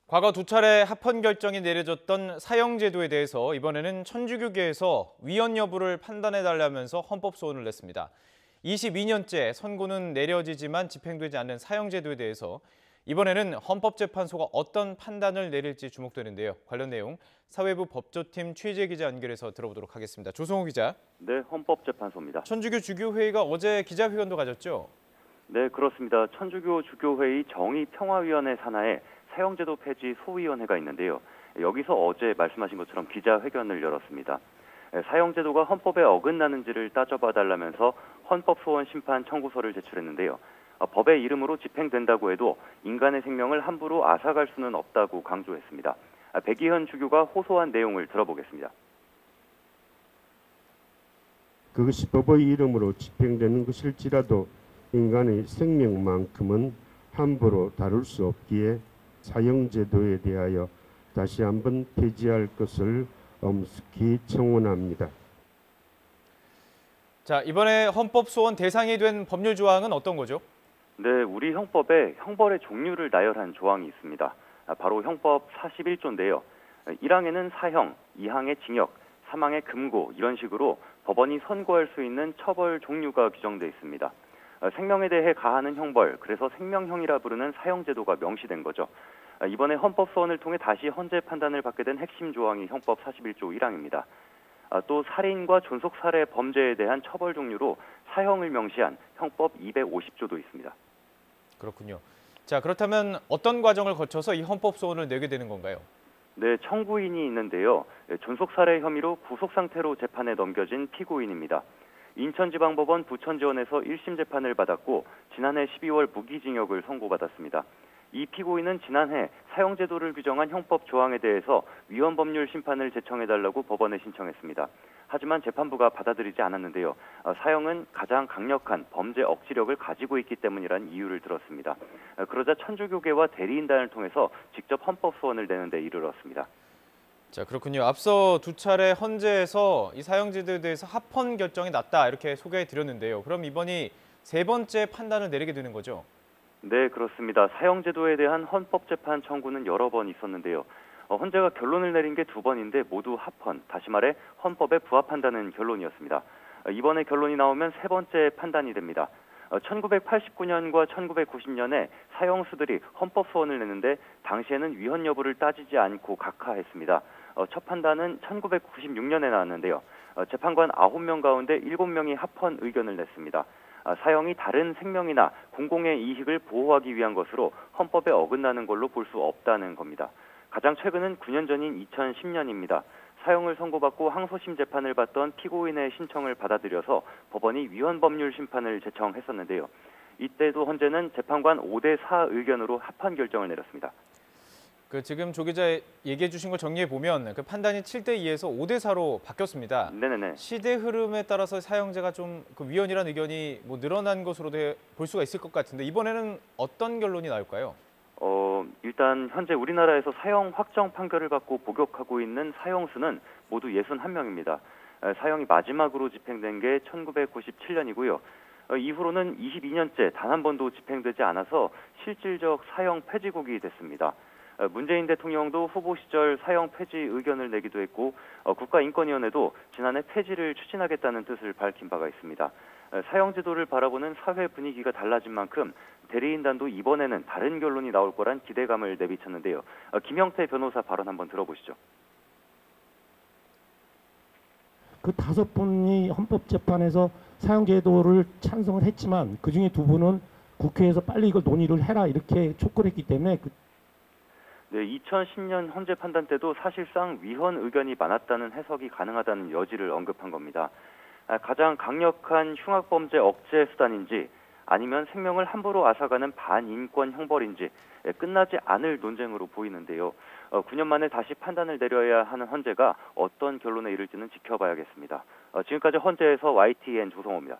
과거 두 차례 합헌 결정이 내려졌던 사형제도에 대해서 이번에는 천주교계에서 위헌 여부를 판단해달라면서 헌법 소원을 냈습니다. 22년째 선고는 내려지지만 집행되지 않는 사형제도에 대해서 이번에는 헌법재판소가 어떤 판단을 내릴지 주목되는데요. 관련 내용 사회부 법조팀 취재 기자 연결해서 들어보도록 하겠습니다. 조성호 기자. 네, 헌법재판소입니다. 천주교 주교회의가 어제 기자회견도 가졌죠? 네, 그렇습니다. 천주교 주교회의 정의평화위원회 산하에 사형제도 폐지 소위원회가 있는데요. 여기서 어제 말씀하신 것처럼 기자회견을 열었습니다. 사형제도가 헌법에 어긋나는지를 따져봐달라면서 헌법소원 심판 청구서를 제출했는데요. 법의 이름으로 집행된다고 해도 인간의 생명을 함부로 앗아갈 수는 없다고 강조했습니다. 백이현 주교가 호소한 내용을 들어보겠습니다. 그것이 법의 이름으로 집행되는 것일지라도 인간의 생명만큼은 함부로 다룰 수 없기에 사형제도에 대하여 다시 한번 폐지할 것을 엄숙히 청원합니다. 자, 이번에 헌법 소원 대상이 된 법률 조항은 어떤 거죠? 네, 우리 형법에 형벌의 종류를 나열한 조항이 있습니다. 바로 형법 41조인데요. 1항에는 사형, 2항에 징역, 3항에 금고 이런 식으로 법원이 선고할 수 있는 처벌 종류가 규정돼 있습니다. 생명에 대해 가하는 형벌, 그래서 생명형이라 부르는 사형제도가 명시된 거죠. 이번에 헌법소원을 통해 다시 헌재 판단을 받게 된 핵심 조항이 형법 41조 1항입니다. 또 살인과 존속살해 범죄에 대한 처벌 종류로 사형을 명시한 형법 250조도 있습니다. 그렇군요. 자, 그렇다면 어떤 과정을 거쳐서 이 헌법 소원을 내게 되는 건가요? 네, 청구인이 있는데요. 존속살해 혐의로 구속상태로 재판에 넘겨진 피고인입니다. 인천지방법원 부천지원에서 1심 재판을 받았고 지난해 12월 무기징역을 선고받았습니다. 이 피고인은 지난해 사형제도를 규정한 형법 조항에 대해서 위헌법률 심판을 제청해달라고 법원에 신청했습니다. 하지만 재판부가 받아들이지 않았는데요. 사형은 가장 강력한 범죄 억지력을 가지고 있기 때문이라는 이유를 들었습니다. 그러자 천주교계와 대리인단을 통해서 직접 헌법 소원을 내는 데 이르렀습니다. 자, 그렇군요. 앞서 두 차례 헌재에서 이 사형제도에 대해서 합헌 결정이 났다 이렇게 소개해 드렸는데요. 그럼 이번이 세 번째 판단을 내리게 되는 거죠? 네, 그렇습니다. 사형제도에 대한 헌법재판 청구는 여러 번 있었는데요. 헌재가 결론을 내린 게 두 번인데 모두 합헌, 다시 말해 헌법에 부합한다는 결론이었습니다. 이번에 결론이 나오면 세 번째 판단이 됩니다. 1989년과 1990년에 사형수들이 헌법소원을 냈는데 당시에는 위헌 여부를 따지지 않고 각하했습니다. 첫 판단은 1996년에 나왔는데요. 재판관 9명 가운데 7명이 합헌 의견을 냈습니다. 사형이 다른 생명이나 공공의 이익을 보호하기 위한 것으로 헌법에 어긋나는 걸로 볼 수 없다는 겁니다. 가장 최근은 9년 전인 2010년입니다. 사형을 선고받고 항소심 재판을 받던 피고인의 신청을 받아들여서 법원이 위헌법률 심판을 제청했었는데요. 이때도 헌재는 재판관 5대4 의견으로 합헌 결정을 내렸습니다. 지금 조 기자 얘기해 주신 걸 정리해 보면 그 판단이 7대2에서 5대4로 바뀌었습니다. 네네네. 시대 흐름에 따라서 사형제가 좀 그 위헌이라는 의견이 늘어난 것으로 볼 수가 있을 것 같은데 이번에는 어떤 결론이 나올까요? 일단 현재 우리나라에서 사형 확정 판결을 받고 복역하고 있는 사형수는 모두 61명입니다. 사형이 마지막으로 집행된 게 1997년이고요. 이후로는 22년째 단 한 번도 집행되지 않아서 실질적 사형 폐지국이 됐습니다. 문재인 대통령도 후보 시절 사형 폐지 의견을 내기도 했고 국가인권위원회도 지난해 폐지를 추진하겠다는 뜻을 밝힌 바가 있습니다. 사형제도를 바라보는 사회 분위기가 달라진 만큼 대리인단도 이번에는 다른 결론이 나올 거란 기대감을 내비쳤는데요. 김영태 변호사 발언 한번 들어보시죠. 그 5분이 헌법재판에서 사형제도를 찬성을 했지만 그중에 2분은 국회에서 빨리 이걸 논의를 해라 이렇게 촉구를 했기 때문에 네, 2010년 헌재 판단 때도 사실상 위헌 의견이 많았다는 해석이 가능하다는 여지를 언급한 겁니다. 가장 강력한 흉악범죄 억제 수단인지 아니면 생명을 함부로 앗아가는 반인권 형벌인지 끝나지 않을 논쟁으로 보이는데요. 9년 만에 다시 판단을 내려야 하는 헌재가 어떤 결론에 이를지는 지켜봐야겠습니다. 지금까지 헌재에서 YTN 조성호입니다.